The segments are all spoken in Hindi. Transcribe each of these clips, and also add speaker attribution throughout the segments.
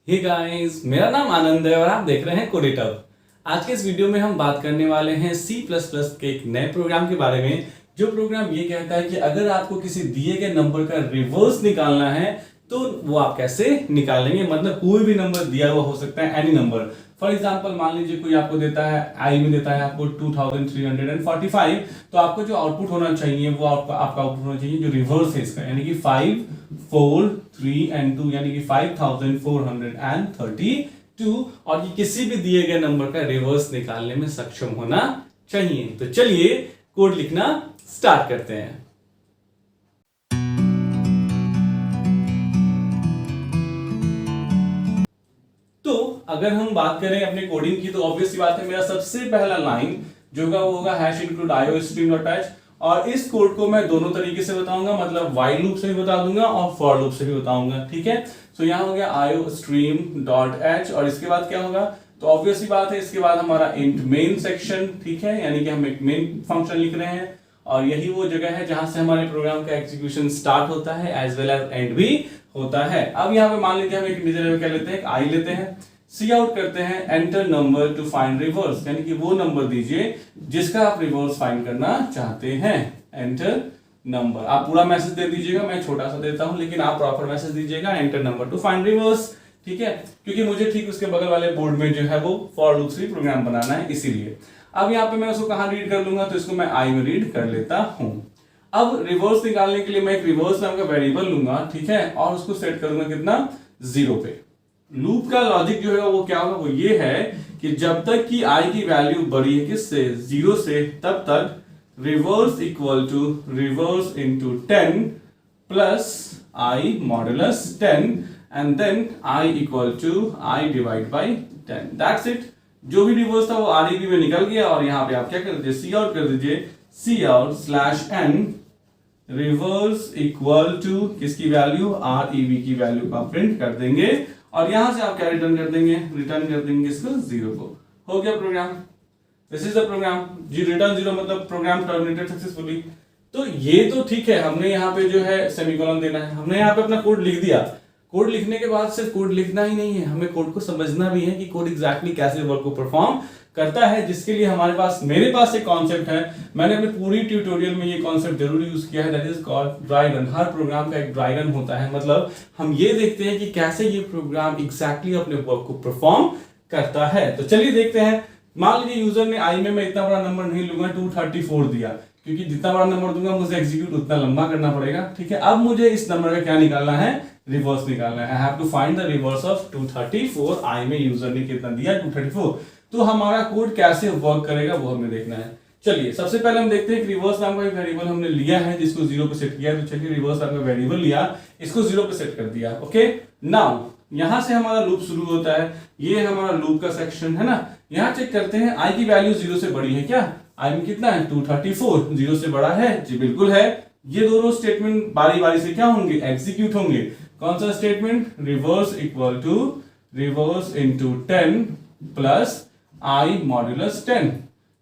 Speaker 1: हे गाइस, मेरा नाम आनंद है और आप देख रहे हैं कोडिटव। आज के इस वीडियो में हम बात करने वाले हैं C++ के एक नए प्रोग्राम के बारे में। जो प्रोग्राम ये कहता है कि अगर आपको किसी दिए गए नंबर का रिवर्स निकालना है तो वो आप कैसे निकालेंगे। मतलब कोई भी नंबर दिया हुआ हो सकता है, एनी नंबर। फॉर एग्जांपल मान लीजिए कोई आपको देता है, आई में देता है आपको 2345, तो आपको जो आउटपुट होना चाहिए वो आपका आउटपुट होना चाहिए जो रिवर्स है इसका, यानी कि 5 4 3 and 2, यानी कि 5432। और ये किसी भी दिए गए नंबर का रिवर्स निकालने में सक्षम होना चाहिए। तो चलिए कोड लिखना स्टार्ट करते हैं। तो अगर हम बात करें अपने कोडिंग की तो ऑब्वियस सी बात है, मेरा सबसे पहला लाइन जो होगा वो होगा #include iostream.h। और इस कोड को मैं दोनों तरीके से बताऊंगा, मतलब while लूप से भी बता दूंगा और for लूप से भी बताऊंगा। ठीक है, तो यहां हो गया iostream.h और इसके बाद क्या होगा, तो ऑब्वियस सी बात है इसके बाद हमारा int main सेक्शन। ठीक है, यानी कि हम एक मेन फंक्शन लिख रहे हैं और यही वो जगह है जहां से हमारे प्रोग्राम का एग्जीक्यूशन स्टार्ट होता है एज वेल एज एंड भी होता है। अब यहाँ पे मान लीजिए हम एक इंटीजर क्या लेते हैं, आई लेते हैं, सी आउट करते हैं, enter number two find reverse, यानी कि वो नंबर दीजिए जिसका आप रिवर्स फाइंड करना चाहते हैं। एंटर नंबर, आप पूरा मैसेज दे दीजिएगा, मैं छोटा सा देता हूं लेकिन आप प्रॉपर मैसेज दीजिएगा, enter number two find reverse. ठीक है, क्योंकि मुझे ठीक उसके बगल वाले बोर्ड में जो है वो फॉर लूप से प्रोग्राम बनाना है, इसीलिए। अब यहाँ पे मैं उसको कहां रीड कर लूंगा, तो इसको मैं आई में रीड कर लेता हूं। अब रिवर्स निकालने के लिए मैं एक रिवर्स नाम का वेरिएबल लूंगा, ठीक है, और उसको सेट करूंगा कितना, 0 पे। लूप का लॉजिक जो है वो क्या होगा, वो ये है कि जब तक कि i की वैल्यू बड़ी है किससे, 0 से, तब तक reverse equal to reverse into 10 plus i modulus 10 and then i equal to i divide by 10। That's it. जो भी रिवर्स था वो REB में निकल गया और यहाँ पे आप क्या कर दीजिए, सी आउट कर दीजिए, cout /n reverse equal to किसकी वैल्यू, REB की वैल्यू का प्रिंट कर देंगे और यहां से आप क्या रिटर्न कर देंगे, रिटर्न कर देंगे इसको 0 को। हो गया program, this is the program जी। रिटर्न 0 मतलब प्रोग्राम टर्मिनेटेड सक्सेसफुली। तो ये तो ठीक है, हमने यहाँ पे जो है सेमीकोलन देना है, हमने यहाँ पे अपना कोड लिख दिया। कोड लिखने के बाद सिर्फ कोड लिखना ही नहीं है, हमें कोड को समझना भी है कि कोड एग्जैक्टली कैसे वर्क को परफॉर्म करता है, जिसके लिए मेरे पास एक कॉन्सेप्ट है। मैंने अपने पूरी ट्यूटोरियल में ये कॉन्सेप्ट जरूर यूज किया है, that is called dry run. हर प्रोग्राम का एक ड्राई रन होता है, मतलब हम ये देखते हैं कि कैसे ये प्रोग्राम एग्जैक्टली अपने वर्क को परफॉर्म करता है। तो चलिए देखते हैं। मान लीजिए यूजर ने आई में मैं इतना बड़ा नंबर नहीं लूंगा, 234 दिया, क्योंकि जितना बड़ा नंबर दूंगा मुझे एग्जीक्यूट उतना लंबा करना पड़ेगा। ठीक है, अब मुझे इस नंबर का क्या निकालना है, रिवर्स निकालना है। I have to find the reverse of 234। I में यूजर ने कितना दिया, 234। तो हमारा कोड कैसे वर्क करेगा वो हमें देखना है। चलिए सबसे पहले हम देखते हैं कि रिवर्स नाम का एक वेरिएबल हमने लिया है जिसको 0 पे सेट किया है। तो चलिए रिवर्स नाम का वेरिएबल लिया, इसको 0 पे सेट कर दिया। ओके, नाउ यहां से हमारा लूप शुरू होता है, ये हमारा लूप का सेक्शन है ना। यहां चेक करते हैं आई की वैल्यू 0 से बड़ी है क्या, आई में कितना है, 234, 0 से बड़ा है जी, बिल्कुल है। ये दोनों स्टेटमेंट बारी बारी से क्या होंगे, एग्जीक्यूट होंगे। कौन सा statement, reverse equal to reverse into 10 plus i modulus 10।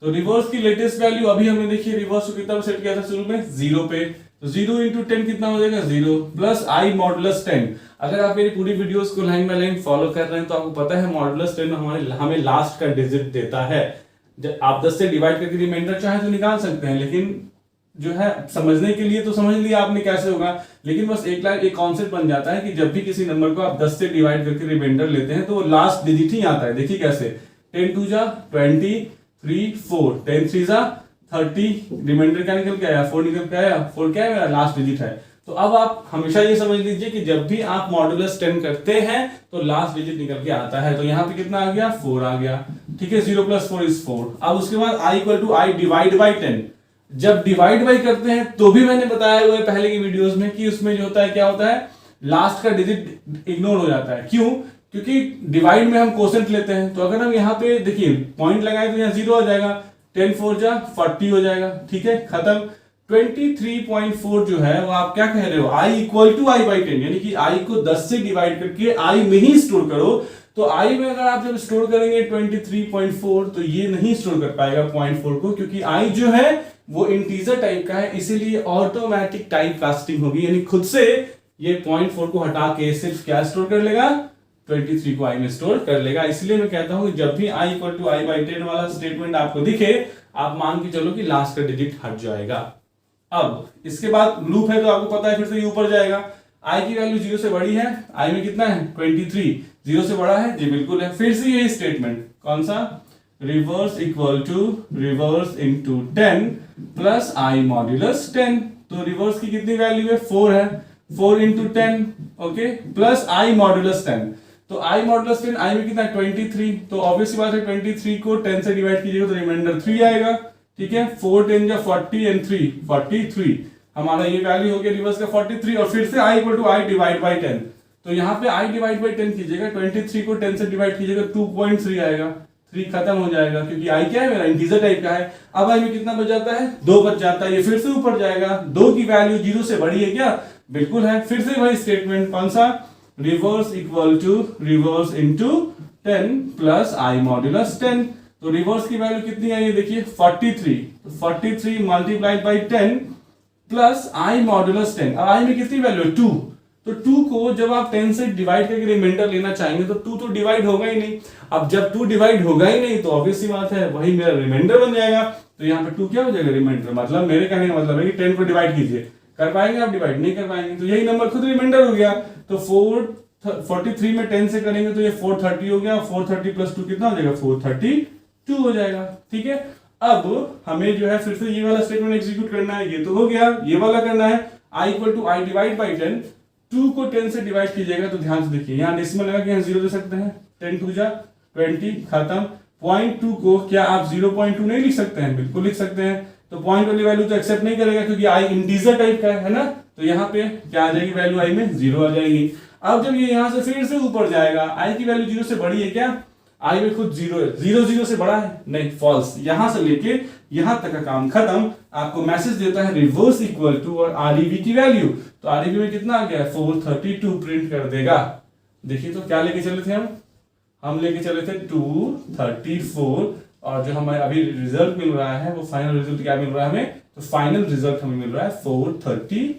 Speaker 1: तो रिवर्स की लेटेस्ट वैल्यू अभी हमने देखी, रिवर्स को कितना सेट किया था शुरू में, 0 पे। तो 0 इंटू 10 कितना हो जाएगा, 0 प्लस i मॉड्यूलस 10। अगर आप मेरी पूरी वीडियोस को लाइन बाय लाइन फॉलो कर रहे हैं तो आपको पता है मॉड्यूलस 10 हमें लास्ट का डिजिट देता है। जब आप 10 से डिवाइड करके रिमाइंडर चाहे तो निकाल सकते हैं, लेकिन जो है समझने के लिए तो समझ लिया आपने कैसे होगा, लेकिन बस एक कॉन्सेप्ट बन जाता है कि जब भी किसी नंबर को आप 10 से डिवाइड करके रिमाइंडर लेते हैं तो वो लास्ट डिजिट ही आता है। देखिए कैसे, 10 2 जा 20, 3 4, 10 3 जा 30, रिमाइंडर क्या निकल के आया, 4 निकल के आया, 4 क्या है, मेरा लास्ट डिजिट है। तो अब आप हमेशा ये समझ लीजिए कि जब भी आप मॉड्यूलस 10 करते हैं तो लास्ट डिजिट निकल के आता है। तो यहाँ पे कितना आ गया, 4 आ गया। ठीक है, 0 प्लस 4 इज 4। अब उसके बाद i equal to i divide by 10। जब डिवाइड बाई करते हैं तो भी मैंने बताया हुआ है पहले की वीडियोस में कि उसमें जो होता है क्या होता है, लास्ट का डिजिट इग्नोर हो जाता है। क्यों, क्योंकि डिवाइड में हम कोसेंट लेते हैं। तो अगर हम यहाँ पे देखिए पॉइंट लगाए तो यहाँ 0 आ जाएगा, 10 4 जा 40 हो जाएगा। ठीक है, खत्म। 23.4 जो है वो आप क्या कह रहे हो, i equal to i by 10, यानी कि i को 10 से डिवाइड करके i में ही स्टोर करो। तो i में अगर आप जब स्टोर करेंगे 23.4 तो ये नहीं स्टोर कर पाएगा 0.4 को, क्योंकि i जो है वो इंटीजर टाइप का है, इसीलिए ऑटोमेटिक टाइप कास्टिंग होगी, यानी खुद से ये 0.4 को हटा के सिर्फ क्या स्टोर कर लेगा, 23 को i में स्टोर कर लेगा। इसलिए मैं कहता हूं कि जब भी i equal to i by 10 वाला स्टेटमेंट आपको दिखे, आप मान के चलो कि लास्ट का डिजिट हट जाएगा। अब इसके बाद लूप है तो आपको पता है फिर से ये ऊपर जाएगा। i की वैल्यू 0 से बड़ी है, i में कितना है 23, 0 से बड़ा है जी बिल्कुल है। फिर से यही स्टेटमेंट कौन सा, reverse equal to reverse into 10 plus i modulus 10। तो रिवर्स की कितनी वैल्यू है 4 है, 4 into 10 okay plus i modulus 10। तो i मॉड्यूलस 10 i में कितना है 23, तो ऑब्वियसली बात है 23 को 10 से डिवाइड कीजिएगा तो रिमाइंडर 3 आएगा। ठीक है 4 10 जा 40 एंड 3 43, हमारा ये वैल्यू हो गया रिवर्स का 43। और फिर से i equal to i divide by 10, तो यहाँ पे i डिवाइड बाई 10 कीजिएगा, 23 को 10 से डिवाइड कीजिएगा 2.3 आएगा, 3 खत्म हो जाएगा क्योंकि i क्या है मेरा इंटीजर टाइप का है। अब i में कितना बच जाता है 2 बच जाता है, ये फिर से ऊपर जाएगा। 2 की वैल्यू 0 से बड़ी है क्या, बिल्कुल है। फिर से वही स्टेटमेंट कौन सा, reverse equal to reverse into 10 plus i modulus 10। तो रिवर्स की वैल्यू कितनी है ये देखिए 43, तो 43 multiplied by 10 plus i modulus 10। अब i में कितनी वैल्यू है 2, तो 2 को जब आप 10 से डिवाइड करके रिमाइंडर लेना चाहेंगे तो 2 तो डिवाइड होगा ही नहीं। अब जब 2 डिवाइड होगा ही नहीं तो ऑब्वियस सी बात है वही मेरा रिमाइंडर बन जाएगा। तो यहाँ पे 2 क्या हो जाएगा रिमाइंडर, मतलब मेरे कहने का मतलब है कि 10 को डिवाइड कीजिए, कर पाएंगे आप डिवाइड, नहीं कर पाएंगे, तो यही नंबर खुद रिमाइंडर हो गया। तो 43 में 10 से करेंगे तो ये 430 हो गया, 430 प्लस 2 कितना हो जाएगा 432 हो जाएगा। ठीक है अब हमें जो है फिर से ये वाला स्टेटमेंट एग्जीक्यूट करना है, ये तो हो गया, ये वाला करना है i equal to i divide by 10। 2 को 10 से डिवाइड कीजिएगा तो ध्यान से देखिए यहाँ डेसिमल लगा के यहाँ 0 दे सकते हैं, 10 2 जा 20 खत्म। 0.2 को क्या आप 0.2 नहीं लिख सकते हैं, बिल्कुल लिख सकते हैं। तो पॉइंट वाली वैल्यू तो एक्सेप्ट नहीं करेगा क्योंकि i इंटीजर टाइप का है ना, तो यहाँ पे क्या आ जाएगी वैल्यू i में 0 आ जाएगी। अब जब ये यहाँ से फिर से ऊपर जाएगा, i की वैल्यू 0 से बड़ी है क्या, i में खुद 0 है, 0 से बड़ा है नहीं, फॉल्स। यहां से लेके यहां तक का काम खत्म। आपको मैसेज देता है रिवर्स इक्वल टू और REV की वैल्यू, तो REV में कितना आ गया 432 प्रिंट कर देगा। देखिए तो क्या लेके चले थे हम लेके चले थे 234, और जो हमें अभी रिजल्ट मिल रहा है वो फाइनल रिजल्ट क्या मिल रहा है हमें, तो फाइनल रिजल्ट हमें मिल रहा है 432।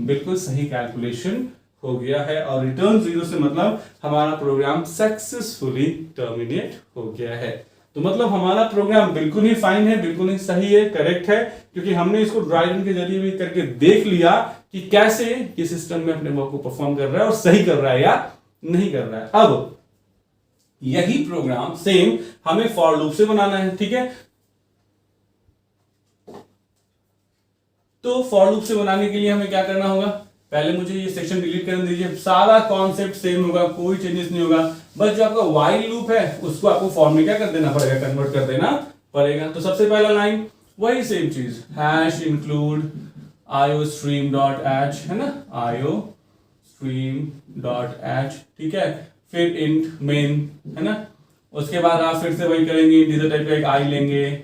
Speaker 1: बिल्कुल सही कैलकुलेशन हो गया है और रिटर्न 0 से मतलब हमारा प्रोग्राम सक्सेसफुली टर्मिनेट हो गया है। तो मतलब हमारा प्रोग्राम बिल्कुल ही फाइन है, बिल्कुल ही सही है, करेक्ट है, क्योंकि हमने इसको ड्राई रन के जरिए भी करके देख लिया कि कैसे ये सिस्टम में अपने वर्क को परफॉर्म कर रहा है और सही कर रहा है या नहीं कर रहा है। अब यही प्रोग्राम सेम हमें फॉर लूप से बनाना है। ठीक है तो फॉर लूप से बनाने के लिए हमें क्या करना होगा, पहले मुझे ये सेक्शन डिलीट करने दीजिए, सारा कॉन्सेप्ट सेम होगा, कोई चेंजेस नहीं होगा, बस जो आपका व्हाइल लूप है उसको आपको फॉर में क्या कर देना पड़ेगा, कन्वर्ट कर देना पड़ेगा। तो सबसे पहला लाइन वही सेम चीज, हैश इंक्लूड iostream.h है ना, iostream.h ठीक है, फिर इंट मेन है ना, उसके बाद आप फिर से वही करेंगे, इंटीजर टाइप का एक i लेंगे,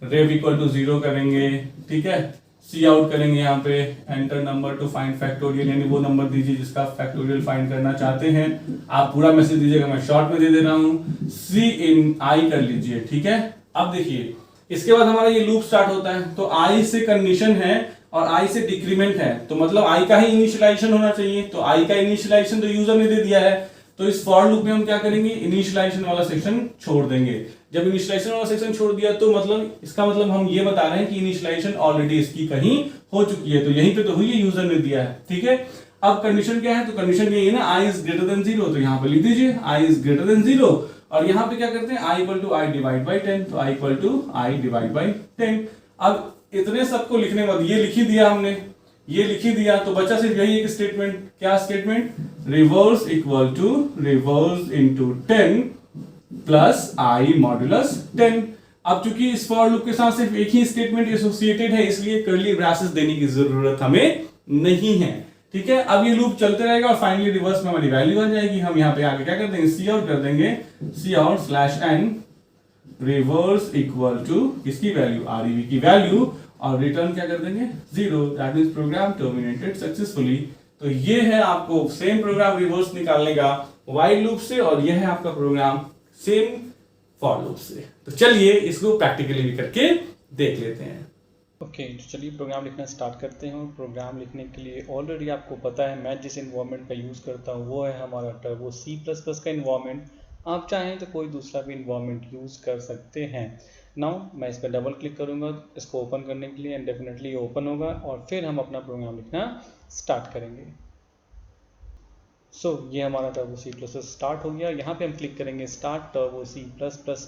Speaker 1: रेव इक्वल टू 0 करेंगे, ठीक है, सी आउट करेंगे, यहाँ पे enter number two find factorial, यानी वो नंबर दीजिए जिसका फैक्टोरियल फाइंड करना चाहते हैं। आप पूरा मैसेज दीजिएगा, मैं शॉर्ट में दे दे रहा हूँ, सी इन आई कर लीजिए। ठीक है अब देखिए इसके बाद हमारा ये लूप स्टार्ट होता है, तो आई से कंडीशन है और आई से डिक्रीमेंट है, तो मतलब आई का ही इनिशियलाइजेशन होना चाहिए, तो आई का इनिशियलाइजेशन तो यूजर ने दे दिया है, तो इस फॉर लूप में हम क्या करेंगे, इनिशियलाइजेशन वाला सेक्शन छोड़ देंगे। जब इनिशियलाइजेशन वाला सेक्शन छोड़ दिया तो मतलब इसका मतलब हम ये बता रहे हैं कि इनिशियलाइजेशन ऑलरेडी इसकी कहीं हो चुकी है, तो यहीं पे तो हुई है, यूजर ने दिया है। ठीक है अब कंडीशन क्या है, तो कंडीशन ये है ना, i इज ग्रेटर देन 0, तो यहाँ पे लिख दीजिए i इज ग्रेटर देन 0, और यहाँ पे क्या करते हैं i equal to i divide by 10, तो i equal to i divide by 10। अब इतने सबको लिखने के बाद ये लिख ही दिया हमने, ये लिख ही दिया, तो बचा सिर्फ यही एक स्टेटमेंट, क्या statement, reverse equal to reverse into 10 plus i modulus 10। अब चूंकि इस फॉर लूप के साथ सिर्फ एक ही स्टेटमेंट एसोसिएटेड है, इसलिए कर्ली ब्रेसेस देने की जरूरत हमें नहीं है। ठीक है अब ये लूप चलते रहेगा और फाइनली रिवर्स में हमारी वैल्यू आ जाएगी। हम यहाँ पे आगे क्या कर देंगे, सी आउट कर देंगे, cout slash n reverse equal to किसकी वैल्यू, REV की वैल्यू, और रिटर्न क्या कर देंगे 0, that means program terminated successfully. तो ये है आपको सेम प्रोग्राम रिवर्स निकालने का व्हाइल लूप से, और ये है आपका प्रोग्राम सेम फॉर लूप से। तो चलिए इसको प्रैक्टिकली भी करके देख लेते हैं।
Speaker 2: ओके तो चलिए प्रोग्राम लिखना स्टार्ट करते हैं। प्रोग्राम लिखने के लिए ऑलरेडी आपको पता है मैं जिस इन्वायरमेंट का यूज़ करता हूँ वो है हमारा टर्बो C++ का इन्वायरमेंट। आप चाहें तो कोई दूसरा भी इन्वायरमेंट यूज़ कर सकते हैं। नाउ मैं इस पर डबल क्लिक करूँगा इसको ओपन करने के लिए एंड डेफिनेटली ओपन होगा और फिर हम अपना प्रोग्राम लिखना स्टार्ट करेंगे। ये हमारा टर्बो C++ स्टार्ट हो गया। यहाँ पे हम क्लिक करेंगे स्टार्ट टर्बो C++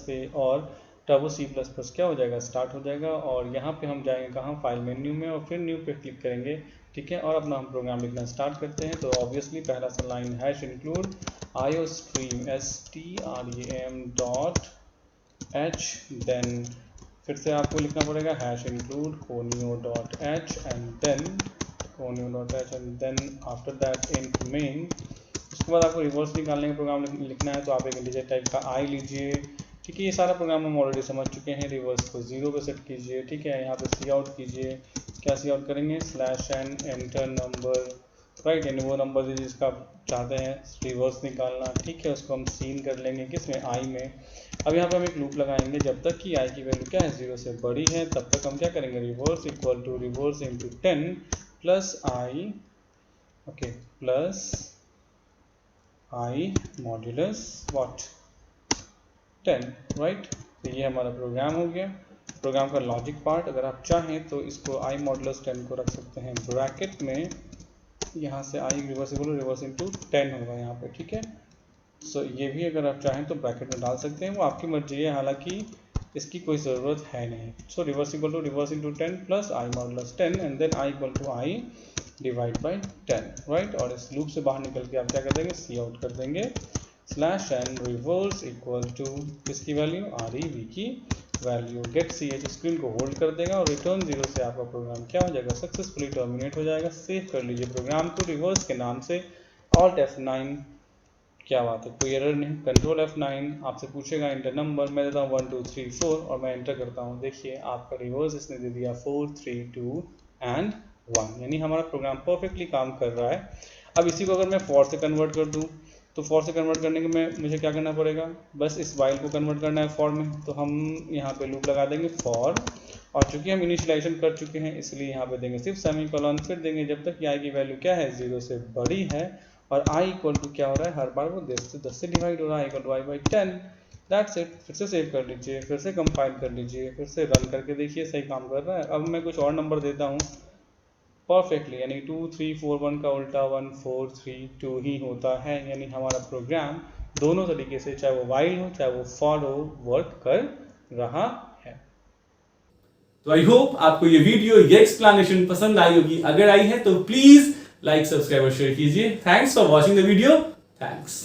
Speaker 2: पे और टर्बो C++ क्या हो जाएगा, स्टार्ट हो जाएगा। और यहाँ पे हम जाएंगे कहाँ, फाइल मेन्यू में और फिर न्यू पे क्लिक करेंगे, ठीक है। और अपना हम प्रोग्राम लिखना स्टार्ट करते हैं। तो ऑब्वियसली पहला सा line hash include iostream stream dot h, then फिर से आपको लिखना पड़ेगा hash include conio dot h and then conio dot h and then after that int main. उसके बाद आपको रिवर्स निकालने का प्रोग्राम लिखना है तो आप एक इंटीजर टाइप का आई लीजिए, ठीक है। ये सारा प्रोग्राम हम ऑलरेडी समझ चुके हैं। रिवर्स को 0 पे सेट कीजिए, ठीक है। यहाँ पे सी आउट कीजिए, क्या सी आउट करेंगे, /n एंटर नंबर, राइट, यानी वो नंबर दीजिए जिसका आप चाहते हैं रिवर्स निकालना, ठीक है। उसको हम सीन कर लेंगे किसमें, आई में। अब यहाँ पे हम एक लूप लगाएंगे जब तक कि आई की वैल्यू क्या है 0 से बड़ी है, तब तक हम क्या करेंगे, reverse equal to reverse into 10 plus i, okay, plus i modulus what 10, right. तो ये हमारा प्रोग्राम हो गया। प्रोग्राम का लॉजिक पार्ट, अगर आप चाहें तो इसको आई मॉड्यूलस 10 को रख सकते हैं ब्रैकेट में, यहाँ से आई रिवर्स इंटू 10 होगा यहाँ पे, ठीक है। ये भी अगर आप चाहें तो ब्रैकेट में डाल सकते हैं, वो आपकी मर्जी है, हालांकि इसकी कोई ज़रूरत है नहीं। Reverse into 10 plus i modulus 10 and then i equal to i divide by 10, right. और इस लूप से बाहर निकल के आप क्या कर देंगे, सी आउट कर देंगे, /n रिवर्स इक्वल टू किसकी वैल्यू, REV की वैल्यू, गेट CH स्क्रीन को होल्ड कर देगा और रिटर्न 0 से आपका प्रोग्राम क्या हो जाएगा, सक्सेसफुली टर्मिनेट हो जाएगा। सेव कर लीजिए प्रोग्राम को रिवर्स के नाम से, Alt F9, क्या बात है, कोई एरर नहीं, कंट्रोल F9 आपसे पूछेगा इंटर नंबर, मैं देता हूँ 1 2 3 4 और मैं एंटर करता हूँ। देखिए आपका रिवर्स इसने दे दिया 4 3 2 एंड 1, यानी हमारा प्रोग्राम परफेक्टली काम कर रहा है। अब इसी को अगर मैं फॉर से कन्वर्ट कर दूँ तो फॉर से कन्वर्ट करने के में मुझे क्या करना पड़ेगा, बस इस वाइल को कन्वर्ट करना है फॉर में। तो हम यहाँ पे लूप लगा देंगे फॉर, और चूंकि हम इनिशियलाइजेशन कर चुके हैं इसलिए यहाँ पे देंगे सिर्फ सेमीकोलन, फिर देंगे जब तक कि आई की वैल्यू क्या है 0 से बड़ी है और आई इक्वल टू क्या हो रहा है, हर बार वो 10 से डिवाइड हो रहा है, equal to i by 10। That's it. फिर से सेव कर लीजिए, फिर से कंपाइल कर लीजिए, फिर से रन करके देखिए सही काम कर रहा है। अब मैं कुछ और नंबर देता हूँ परफेक्टली, यानी 2 3 4 1 का उल्टा 1 4 3 2 ही होता है, यानी हमारा प्रोग्राम दोनों तरीके से, चाहे वो वाइल हो चाहे वो फॉर हो, वर्क कर रहा है।
Speaker 1: तो आई होप आपको ये वीडियो, ये एक्सप्लेनेशन पसंद आई होगी। अगर आई है तो प्लीज लाइक, सब्सक्राइब और शेयर कीजिए। Thanks for watching the video. Thanks.